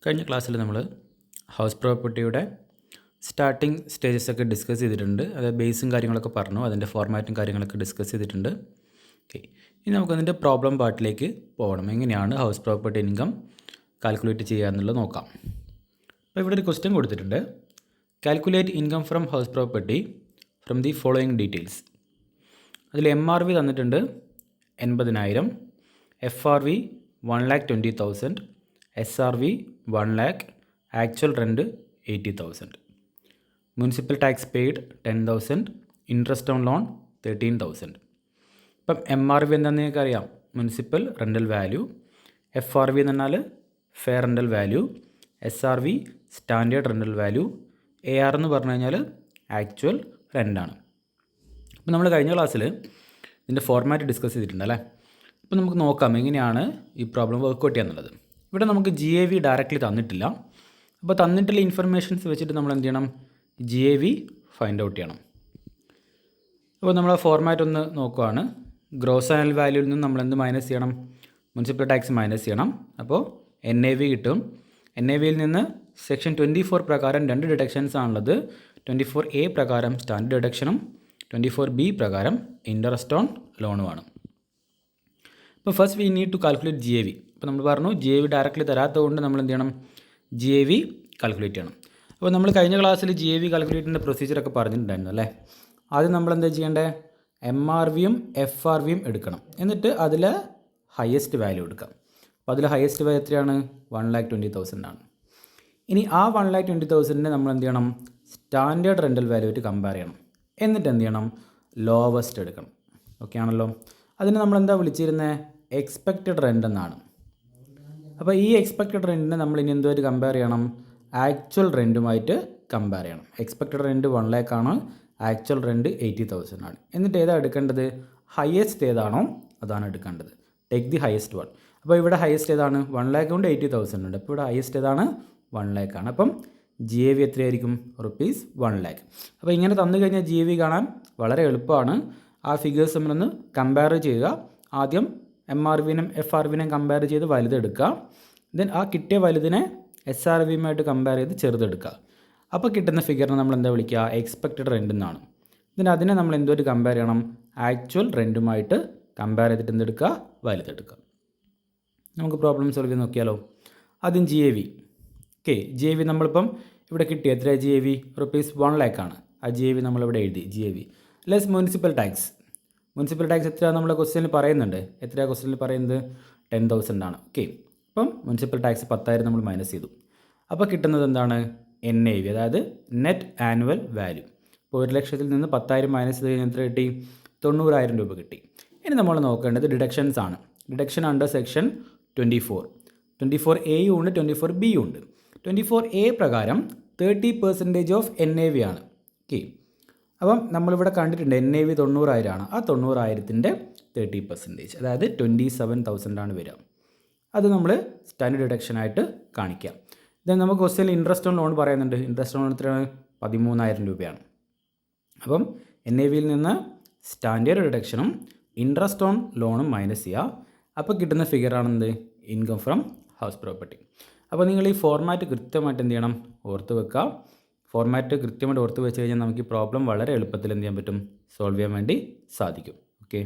കഴിഞ്ഞ ക്ലാസ്സിൽ നമ്മൾ ഹൗസ് പ്രോപ്പർട്ടിയുടെ സ്റ്റാർട്ടിംഗ് സ്റ്റേജസ് ഒക്കെ ഡിസ്കസ് ചെയ്തിട്ടുണ്ട്. അത് ബേസും കാര്യങ്ങളൊക്കെ പറഞ്ഞു, അതിൻ്റെ ഫോർമാറ്റും കാര്യങ്ങളൊക്കെ ഡിസ്കസ് ചെയ്തിട്ടുണ്ട്. ഓക്കെ, ഇനി നമുക്കതിൻ്റെ പ്രോബ്ലം പാർട്ടിലേക്ക് പോകണം. എങ്ങനെയാണ് ഹൗസ് പ്രോപ്പർട്ടി ഇൻകം കാൽക്കുലേറ്റ് ചെയ്യുക എന്നുള്ളത് നോക്കാം. അപ്പോൾ ഇവിടെ ഒരു ക്വസ്റ്റ്യൻ കൊടുത്തിട്ടുണ്ട്. Calculate income from house property from the following details. അതിൽ MRV തന്നിട്ടുണ്ട് 80,000, FRV 1,20,000, SRV 1 lakh, actual rent 80,000, municipal tax paid 10,000, interest on loan 13,000. ഇപ്പം MRV എന്താണെന്ന് നിങ്ങൾക്ക് അറിയാം, മുനിസിപ്പൽ റെൻ്റൽ വാല്യൂ. FRV എന്ന് പറഞ്ഞാൽ fair rental value. SRV standard rental value. AR എന്ന് പറഞ്ഞു കഴിഞ്ഞാൽ ആക്ച്വൽ റെൻ്റാണ്. അപ്പോൾ നമ്മൾ കഴിഞ്ഞ ക്ലാസ്സിൽ ഇതിൻ്റെ ഫോർമാറ്റ് ഡിസ്കസ് ചെയ്തിട്ടുണ്ട് അല്ലേ. അപ്പോൾ നമുക്ക് നോക്കാം എങ്ങനെയാണ് ഈ പ്രോബ്ലം വർക്കൗട്ട് ചെയ്യുക എന്നുള്ളത്. ഇവിടെ നമുക്ക് GAV ഡയറക്റ്റ്ലി തന്നിട്ടില്ല. അപ്പോൾ തന്നിട്ടുള്ള ഇൻഫർമേഷൻസ് വെച്ചിട്ട് നമ്മൾ എന്ത് ചെയ്യണം, GAV ഫൈൻഡ് ഔട്ട് ചെയ്യണം. അപ്പോൾ നമ്മൾ ഫോർമാറ്റ് ഒന്ന് നോക്കുകയാണ്. ഗ്രോസ് ആനുവൽ വാല്യൂവിൽ നിന്ന് നമ്മൾ എന്ത് മൈനസ് ചെയ്യണം, മുനിസിപ്പൽ ടാക്സ് മൈനസ് ചെയ്യണം. അപ്പോൾ NAV കിട്ടും. NAVയിൽ നിന്ന് സെക്ഷൻ 24 പ്രകാരം 2 ഡിഡക്ഷൻസ് ആണുള്ളത്. 24A പ്രകാരം സ്റ്റാൻഡേർഡ് ഡിഡക്ഷനും 24B പ്രകാരം ഇൻട്രസ്റ്റ് ഓൺ ലോണുമാണ്. ഇപ്പോൾ first we need to calculate GAV. ഇപ്പോൾ നമ്മൾ പറഞ്ഞു GAV ഡയറക്റ്റ്ലി തരാത്തതുകൊണ്ട് നമ്മൾ എന്ത് ചെയ്യണം, GAV കാൽക്കുലേറ്റ് ചെയ്യണം. അപ്പോൾ നമ്മൾ കഴിഞ്ഞ ക്ലാസ്സിൽ GAV കാൽക്കുലേറ്റിൻ്റെ പ്രൊസീജിയറൊക്കെ പറഞ്ഞിട്ടുണ്ടായിരുന്നു അല്ലേ. ആദ്യം നമ്മൾ എന്താ ചെയ്യേണ്ടത്, MRVയും FRVയും എടുക്കണം. എന്നിട്ട് അതിൽ ഹയസ്റ്റ് വാല്യൂ എടുക്കാം. അപ്പോൾ അതിൽ ഹയസ്റ്റ് വാല്യൂ എത്രയാണ്, 1,20,000 ആണ്. ഇനി ആ 1,20,000 നമ്മൾ എന്ത് ചെയ്യണം, സ്റ്റാൻഡേർഡ് റെൻ്റൽ വാല്യൂ ആയിട്ട് കമ്പയർ ചെയ്യണം. എന്നിട്ട് എന്ത് ചെയ്യണം, ലോവസ്റ്റ് എടുക്കണം. ഓക്കെ ആണല്ലോ. അതിന് നമ്മൾ എന്താ വിളിച്ചിരുന്നത്, എക്സ്പെക്റ്റഡ് റെൻ്റ് എന്നാണ്. അപ്പോൾ ഈ എക്സ്പെക്റ്റഡ് റെൻറ്റിനെ നമ്മൾ ഇനി എന്തുമായിട്ട് കമ്പയർ ചെയ്യണം, ആക്ച്വൽ റെൻറ്റുമായിട്ട് കമ്പയർ ചെയ്യണം. എക്സ്പെക്റ്റഡ് റെൻറ്റ് 1 lakh ആണ്, ആക്ച്വൽ റെൻറ്റ് 80,000 ആണ്. എന്നിട്ട് ഏതാണ് എടുക്കേണ്ടത്, ഹയസ്റ്റ് ഏതാണോ അതാണ് എടുക്കേണ്ടത്. Take the highest one. അപ്പോൾ ഇവിടെ ഹയസ്റ്റ് ഏതാണ്, 1 lakh കൊണ്ട് 80,000 ഉണ്ട്. അപ്പോൾ ഇവിടെ ഹയസ്റ്റ് ഏതാണ്, 1 lakh ആണ്. അപ്പം GAV എത്രയായിരിക്കും, ₹1 lakh. അപ്പോൾ ഇങ്ങനെ തന്നു കഴിഞ്ഞാൽ GAV കാണാൻ വളരെ എളുപ്പമാണ്. ആ ഫിഗേഴ്സ് നമ്മളൊന്ന് കമ്പയർ ചെയ്യുക. ആദ്യം MRVനും FRVനും കമ്പയർ ചെയ്ത് വലുതെടുക്കുക. ദെൻ ആ കിട്ടിയ വലുതിനെ SRVയുമായിട്ട് കമ്പയർ ചെയ്ത് ചെറുതെടുക്കുക. അപ്പോൾ കിട്ടുന്ന ഫിഗറിനെ നമ്മൾ എന്താ വിളിക്കുക, എക്സ്പെക്റ്റഡ് റെൻ്റ് എന്നാണ്. ദെൻ അതിനെ നമ്മൾ എന്തുമായിട്ട് കമ്പയർ ചെയ്യണം, ആക്ച്വൽ റെൻറ്റുമായിട്ട് കമ്പയർ ചെയ്തിട്ട് എന്തെടുക്കുക, വലുതെടുക്കുക. നമുക്ക് പ്രോബ്ലം സോൾവ് ചെയ്ത് നോക്കിയാലോ. ആദ്യം GAV. ഓക്കെ, GAV നമ്മളിപ്പം ഇവിടെ കിട്ടി. എത്ര GAV, ₹1 lakh ആണ്. ആ GAV നമ്മളിവിടെ എഴുതി. GAV less municipal tax. Municipal tax എത്ര നമ്മളെ ക്വസ്റ്റ്യനിൽ പറയുന്നുണ്ട്. എത്രയാണ് ക്വസ്റ്റ്യനിൽ പറയുന്നത്, 10,000 ആണ്. ഓക്കെ, അപ്പം മുനിസിപ്പൽ ടാക്സ് 10,000 നമ്മൾ മൈനസ് ചെയ്തു. അപ്പോൾ കിട്ടുന്നത് എന്താണ്, NAV, അതായത് നെറ്റ് ആനുവൽ വാല്യൂ. ഇപ്പോൾ 1,00,000 നിന്ന് 10,000 മൈനസ് ചെയ്ത് കഴിഞ്ഞാൽ എത്ര കിട്ടി, 90,000 രൂപ കിട്ടി. ഇനി നമ്മൾ നോക്കേണ്ടത് ഡിഡക്ഷൻസ് ആണ്. Deduction under section 24. 24A ഉണ്ട്, 24B ഉണ്ട്. 24A പ്രകാരം 30% ഓഫ് NAV ആണ്. ഓക്കെ, അപ്പം നമ്മളിവിടെ കണ്ടിട്ടുണ്ട് NAV 90,000 ആണ്. ആ 90,000ൻ്റെ 30%, അതായത് 27,000 ആണ് വരിക. അത് നമ്മൾ സ്റ്റാൻഡേർഡ് ഡിഡക്ഷനായിട്ട് കാണിക്കാം. ദെൻ നമുക്ക് ക്വസ്റ്റ്യനിൽ ഇൻട്രസ്റ്റ് ഓൺ ലോൺ പറയുന്നുണ്ട്. ഇൻട്രസ്റ്റ് ഓൺ എത്രയാണ്, 13,000 രൂപയാണ്. അപ്പം NAVയിൽ നിന്ന് സ്റ്റാൻഡേർഡ് ഡിഡക്ഷനും ഇൻട്രസ്റ്റ് ഓൺ ലോണും മൈനസ് ചെയ്യുക. അപ്പോൾ കിട്ടുന്ന ഫിഗറാണെന്ത്, ഇൻകം ഫ്രം ഹൗസ് പ്രോപ്പർട്ടി. അപ്പോൾ നിങ്ങൾ ഈ ഫോർമാറ്റ് കൃത്യമായിട്ട് എന്ത് ചെയ്യണം, ഓർത്ത് വെക്കുക. ഫോർമാറ്റ് കൃത്യമായിട്ട് ഓർത്ത് വെച്ച് കഴിഞ്ഞാൽ നമുക്ക് ഈ പ്രോബ്ലം വളരെ എളുപ്പത്തിൽ എന്ത് ചെയ്യാൻ പറ്റും, സോൾവ് ചെയ്യാൻ വേണ്ടി സാധിക്കും. ഓക്കെ.